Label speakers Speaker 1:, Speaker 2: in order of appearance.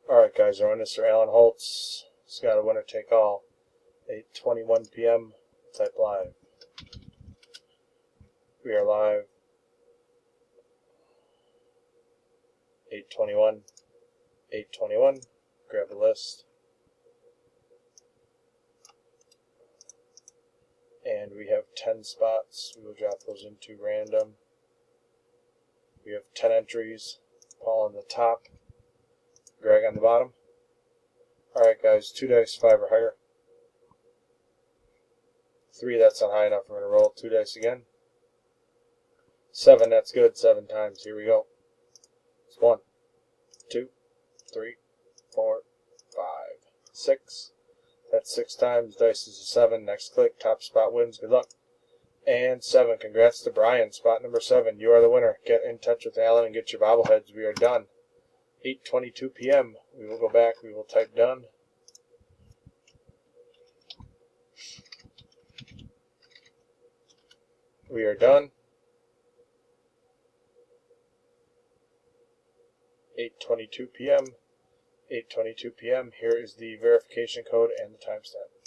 Speaker 1: Alright guys, our winner is Sir Alan Holtz. He's got a winner take all. 8:21 p.m. Type live. We are live. 8:21. 8:21. Grab a list. And we have 10 spots. We will drop those into random. We have 10 entries. Paul on the top. Greg on the bottom. Alright guys, 2 dice, 5 or higher. 3, that's not high enough. We're going to roll 2 dice again. 7, that's good. 7 times. Here we go. It's 1, 2, 3, 4, 5, 6. That's 6 times. Dice is a 7. Next click. Top spot wins. Good luck. And 7. Congrats to Brian. Spot number 7. You are the winner. Get in touch with Alan and get your bobbleheads. We are done. 8:22 p.m. We will go back. We will type done. We are done. 8:22 p.m. 8:22 p.m. Here is the verification code and the timestamp.